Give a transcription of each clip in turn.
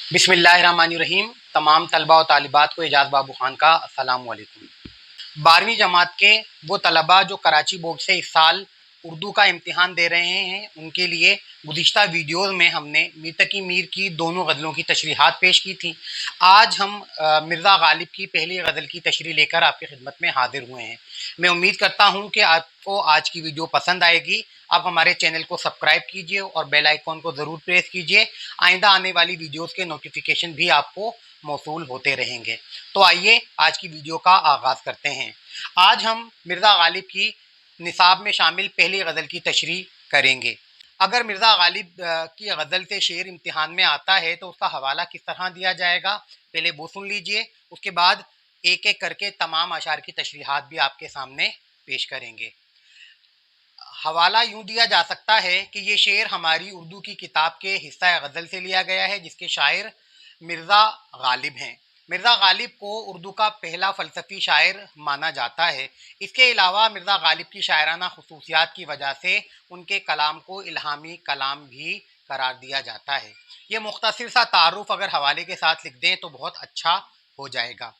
बिस्मिल्लाहिर्रहमानिर्रहीम। तमाम तलबा और तालिबात को एजाज़ बाबू खान का अस्सलाम वालेकुम। 12वीं जमात के वो तलबा जो कराची बोर्ड से इस साल उर्दू का इम्तिहान दे रहे हैं, उनके लिए गुज़िश्ता वीडियोज़ में हमने मीर तकी मीर की दोनों गज़लों की तशरीहात पेश की थी। आज हम मिर्ज़ा गालिब की पहली गज़ल की तशरीह लेकर आपकी खिदमत में हाजिर हुए हैं। मैं उम्मीद करता हूँ कि आपको आज की वीडियो पसंद आएगी। आप हमारे चैनल को सब्सक्राइब कीजिए और बेल आइकॉन को ज़रूर प्रेस कीजिए। आइंदा आने वाली वीडियोज़ के नोटिफिकेशन भी आपको मौसूल होते रहेंगे। तो आइए आज की वीडियो का आगाज़ करते हैं। आज हम मिर्ज़ा गालिब की निसाब में शामिल पहली गज़ल की तशरीह करेंगे। अगर मिर्ज़ा गालिब की गज़ल से शेर इम्तिहान में आता है तो उसका हवाला किस तरह दिया जाएगा, पहले वो सुन लीजिए। उसके बाद एक एक करके तमाम अशार की तशरीहात भी आपके सामने पेश करेंगे। हवाला यूं दिया जा सकता है कि ये शेर हमारी उर्दू की किताब के हिस्सा गज़ल से लिया गया है, जिसके शायर मिर्ज़ा गालिब हैं। मिर्ज़ा गालिब को उर्दू का पहला फ़लसफ़ी शायर माना जाता है। इसके अलावा मिर्ज़ा गालिब की शायराना खसूसियात की वजह से उनके कलाम को इल्हामी कलाम भी करार दिया जाता है। ये मुख्तसर सा तारुफ अगर हवाले के साथ लिख दें तो बहुत अच्छा हो जाएगा।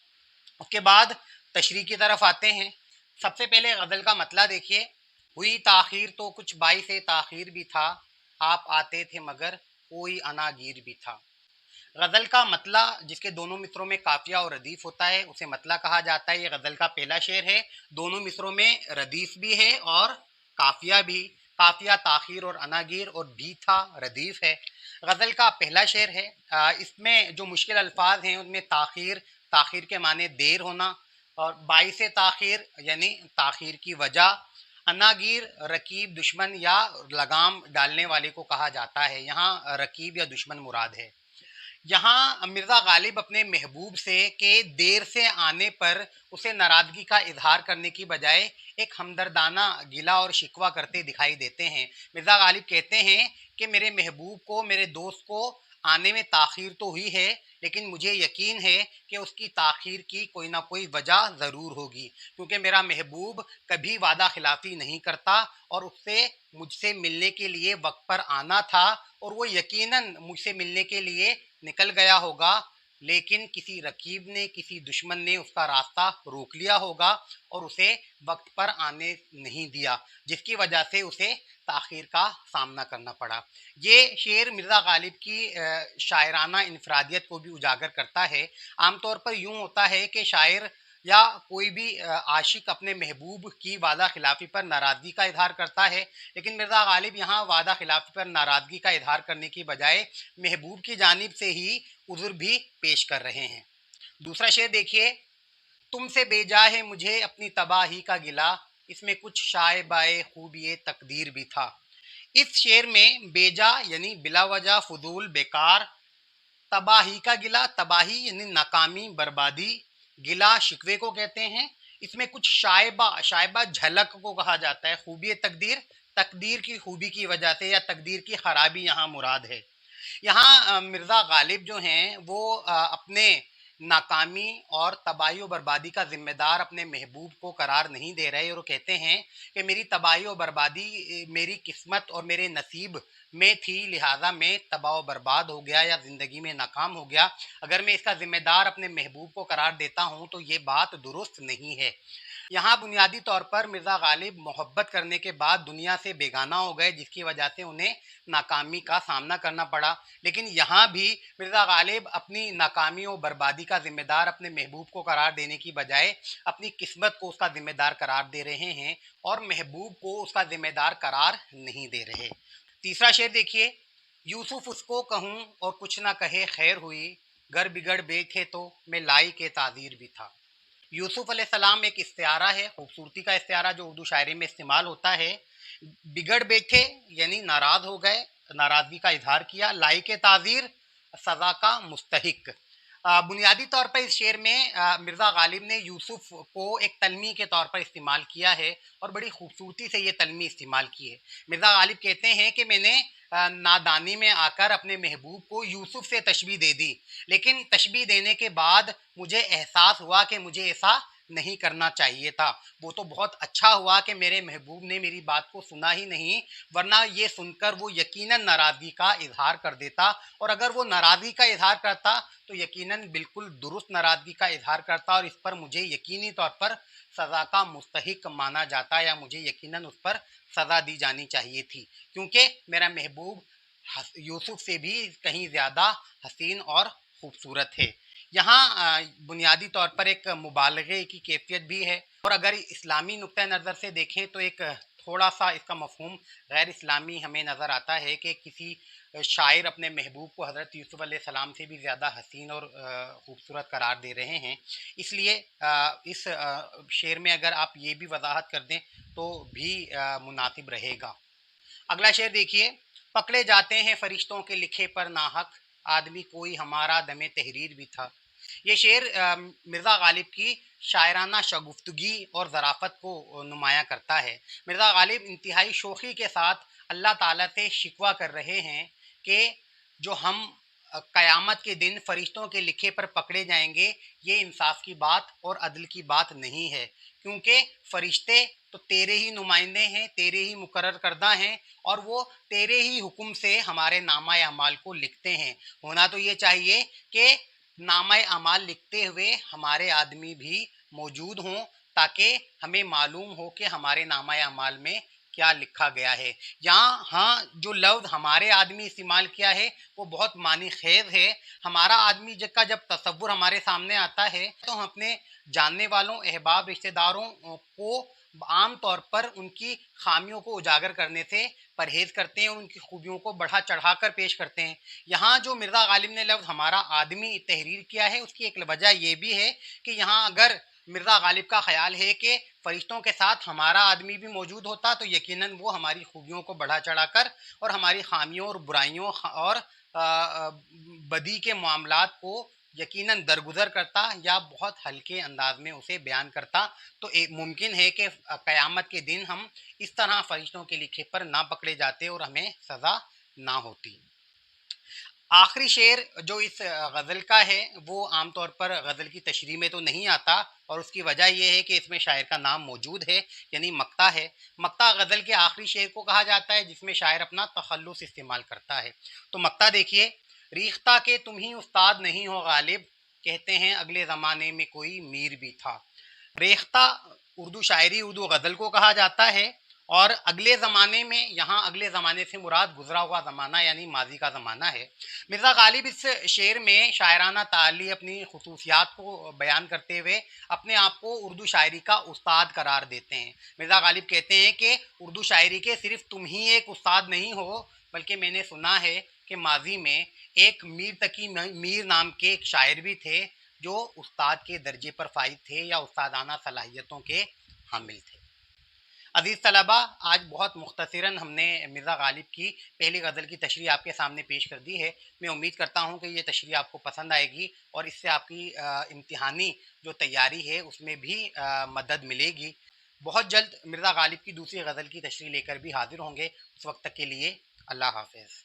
उसके बाद तशरीह की तरफ आते हैं। सबसे पहले गज़ल का मतला देखिए। हुई ताख़ीर तो कुछ बाइस ताख़ीर भी था, आप आते थे मगर कोई अनागीर भी था। गज़ल का मतला, जिसके दोनों मिसरों में काफ़िया और रदीफ़ होता है, उसे मतला कहा जाता है। ये गज़ल का पहला शेर है। दोनों मिसरों में रदीफ़ भी है और काफ़िया भी। काफ़िया ताख़ीर और अनागीर और भी था रदीफ़ है। गज़ल का पहला शेर है। इसमें जो मुश्किल अल्फाज हैं उनमें ताख़ीर, ताख़ीर के माने देर होना, और बाइस ताख़ीर यानी ताख़ीर की वजह। अनागीर रकीब दुश्मन या लगाम डालने वाले को कहा जाता है। यहाँ रकीब या दुश्मन मुराद है। यहाँ मिर्ज़ा गालिब अपने महबूब से के देर से आने पर उसे नाराज़गी का इजहार करने की बजाय एक हमदर्दाना गिला और शिकवा करते दिखाई देते हैं। मिर्ज़ा गालिब कहते हैं कि मेरे महबूब को, मेरे दोस्त को आने में ताख़ीर तो हुई है, लेकिन मुझे यकीन है कि उसकी ताख़ीर की कोई ना कोई वजह ज़रूर होगी, क्योंकि मेरा महबूब कभी वादा खिलाफ़ी नहीं करता और उससे मुझसे मिलने के लिए वक्त पर आना था, और वो यकीनन मुझसे मिलने के लिए निकल गया होगा, लेकिन किसी रकीब ने, किसी दुश्मन ने उसका रास्ता रोक लिया होगा और उसे वक्त पर आने नहीं दिया, जिसकी वजह से उसे ताख़ीर का सामना करना पड़ा। ये शेर मिर्ज़ा गालिब की शायराना इनफरादियत को भी उजागर करता है। आमतौर पर यूँ होता है कि शायर या कोई भी आशिक अपने महबूब की वादा खिलाफ़ी पर नाराज़गी का इजहार करता है, लेकिन मिर्ज़ा गालिब यहाँ वादा खिलाफ़ी पर नाराज़गी का इजहार करने की बजाय महबूब की जानिब से ही उज़्र भी पेश कर रहे हैं। दूसरा शेर देखिए। तुमसे बेजा है मुझे अपनी तबाही का गिला, इसमें कुछ शाए बाए खूबिए तकदीर भी था। इस शेर में बेजा यानी बिला वजह, फजूल, बेकार। तबाही का गिला, तबाही यानी नाकामी, बर्बादी। गिला शिकवे को कहते हैं। इसमें कुछ शायबा, शायबा झलक को कहा जाता है। खूबी तकदीर, तकदीर की खूबी की वजह से या तकदीर की खराबी यहाँ मुराद है। यहाँ मिर्ज़ा गालिब जो हैं वो अपने नाकामी और तबाही और बर्बादी का ज़िम्मेदार अपने महबूब को करार नहीं दे रहे, और वो कहते हैं कि मेरी तबाही और बर्बादी मेरी किस्मत और मेरे नसीब में थी, लिहाजा मैं तबाह और बर्बाद हो गया या ज़िंदगी में नाकाम हो गया। अगर मैं इसका ज़िम्मेदार अपने महबूब को करार देता हूँ तो ये बात दुरुस्त नहीं है। यहाँ बुनियादी तौर पर मिर्ज़ा गालिब मोहब्बत करने के बाद दुनिया से बेगाना हो गए, जिसकी वजह से उन्हें नाकामी का सामना करना पड़ा। लेकिन यहाँ भी मिर्ज़ा गालिब अपनी नाकामी और बर्बादी का ज़िम्मेदार अपने महबूब को करार देने की बजाय अपनी किस्मत को उसका ज़िम्मेदार करार दे रहे हैं, और महबूब को उसका ज़िम्मेदार करार नहीं दे रहे। तीसरा शेर देखिए। यूसुफ उसको कहूँ और कुछ ना कहे खैर हुई, घर बिगड़ बैठे तो मैं लाई के ताज़ीर भी था। यूसुफ अलैहिस्सलाम एक इस्तिआरा है, खूबसूरती का इस्तिआरा जो उर्दू शायरी में इस्तेमाल होता है। बिगड़ बैठे यानी नाराज़ हो गए, नाराज़गी का इजहार किया। लाई के ताज़ीर, सज़ा का मुस्तहिक। बुनियादी तौर पर इस शेर में मिर्ज़ा गालिब ने यूसुफ को एक तलमी के तौर पर इस्तेमाल किया है, और बड़ी खूबसूरती से ये तलमी इस्तेमाल की है। मिर्ज़ा गालिब कहते हैं कि मैंने नादानी में आकर अपने महबूब को यूसुफ से तशबीह दे दी, लेकिन तशबीह देने के बाद मुझे एहसास हुआ कि मुझे ऐसा नहीं करना चाहिए था। वो तो बहुत अच्छा हुआ कि मेरे महबूब ने मेरी बात को सुना ही नहीं, वरना ये सुनकर वो यकीनन नाराज़गी का इजहार कर देता, और अगर वो नाराज़गी का इजहार करता तो यकीनन बिल्कुल दुरुस्त नाराज़गी का इजहार करता, और इस पर मुझे यकीनी तौर पर सज़ा का मुस्तहिक माना जाता, या मुझे यकीनन उस पर सज़ा दी जानी चाहिए थी, क्योंकि मेरा महबूब यूसुफ से भी कहीं ज़्यादा हसीन और खूबसूरत है। यहाँ बुनियादी तौर पर एक मुबालगे की कैफियत भी है, और अगर इस्लामी नुक्ता नज़र से देखें तो एक थोड़ा सा इसका मफहूम गैर इस्लामी हमें नज़र आता है कि किसी शायर अपने महबूब को हज़रत यूसुफ अलैहिस्सलाम से भी ज़्यादा हसीन और खूबसूरत करार दे रहे हैं। इसलिए इस शेर में अगर आप ये भी वजाहत कर दें तो भी मुनासिब रहेगा। अगला शेर देखिए, पकड़े जाते हैं फरिश्तों के लिखे पर नाहक, आदमी कोई हमारा दमे तहरीर भी था। ये शेर मिर्ज़ा गालिब की शायराना शगुफ्तगी और ज़राफ़त को नुमाया करता है। मिर्ज़ा गालिब इंतहाई शोखी के साथ अल्लाह ताला से शिकवा कर रहे हैं कि जो हम क़यामत के दिन फ़रिश्तों के लिखे पर पकड़े जाएंगे, ये इंसाफ की बात और अदल की बात नहीं है, क्योंकि फ़रिश्ते तो तेरे ही नुमाइंदे हैं, तेरे ही मुकर्रर करदा हैं, और वो तेरे ही हुक्म से हमारे नामा अमाल को लिखते हैं। होना तो ये चाहिए कि नामा अमाल लिखते हुए हमारे आदमी भी मौजूद हों, ताकि हमें मालूम हो कि हमारे नामा अमाल में क्या लिखा गया है। यहाँ हाँ, जो लफ्ज़ हमारे आदमी इस्तेमाल किया है वो बहुत मानी खेज है। हमारा आदमी का जब तसव्वुर हमारे सामने आता है तो हम अपने जानने वालों, अहबाब, रिश्तेदारों को आम तौर पर उनकी खामियों को उजागर करने से परहेज़ करते हैं और उनकी खूबियों को बढ़ा चढ़ा कर पेश करते हैं। यहाँ जो मिर्ज़ा गालिब ने लफ्ज़ हमारा आदमी तहरीर किया है, उसकी एक वजह ये भी है कि यहाँ अगर मिर्ज़ा गालिब का ख्याल है कि फ़रिश्तों के साथ हमारा आदमी भी मौजूद होता तो यकीनन वो हमारी खूबियों को बढ़ा चढ़ा कर और हमारी खामियों और बुराइयों और बदी के मामलात को यकीनन दरगुजर करता या बहुत हल्के अंदाज में उसे बयान करता। तो एक मुमकिन है कि क़यामत के दिन हम इस तरह फरिश्तों के लिखे पर ना पकड़े जाते और हमें सज़ा ना होती। आखिरी शेर जो इस गज़ल का है वो आमतौर पर गज़ल की तशरीह में तो नहीं आता, और उसकी वजह यह है कि इसमें शायर का नाम मौजूद है, यानी मक्ता है। मक्ता गज़ल के आखिरी शेर को कहा जाता है जिसमें शायर अपना तखल्लुस इस्तेमाल करता है। तो मक्ता देखिए, रीख्ता के तुम ही उस्ताद नहीं हो गालिब, कहते हैं अगले ज़माने में कोई मीर भी था। रेख्ता उर्दू शायरी, उर्दू गज़ल को कहा जाता है, और अगले ज़माने में यहाँ अगले ज़माने से मुराद गुजरा हुआ ज़माना यानी माजी का ज़माना है। मिर्ज़ा गालिब इस शेर में शायराना ताल्ली अपनी खसूसियात को बयान करते हुए अपने आप को उर्दू शायरी का उस्ताद करार देते हैं। मिर्ज़ा गालिब कहते हैं कि उर्दू शायरी के सिर्फ तुम ही एक उस्ताद नहीं हो, बल्कि मैंने सुना है कि माजी में एक मीर तकी मीर नाम के एक शायर भी थे जो उस्ताद के दर्जे पर फाइज थे या उस्तादाना सलाहियतों के हामिल थे। अजीज़ तलबा, आज बहुत मुख्तसरन हमने मिर्ज़ा गालिब की पहली गज़ल की तशरीह आपके सामने पेश कर दी है। मैं उम्मीद करता हूँ कि ये तशरीह आपको पसंद आएगी और इससे आपकी इम्तिहानी जो तैयारी है उसमें भी मदद मिलेगी। बहुत जल्द मिर्ज़ा गालिब की दूसरी गज़ल की तशरीह लेकर भी हाजिर होंगे। उस वक्त तक के लिए अल्लाह हाफ़िज़।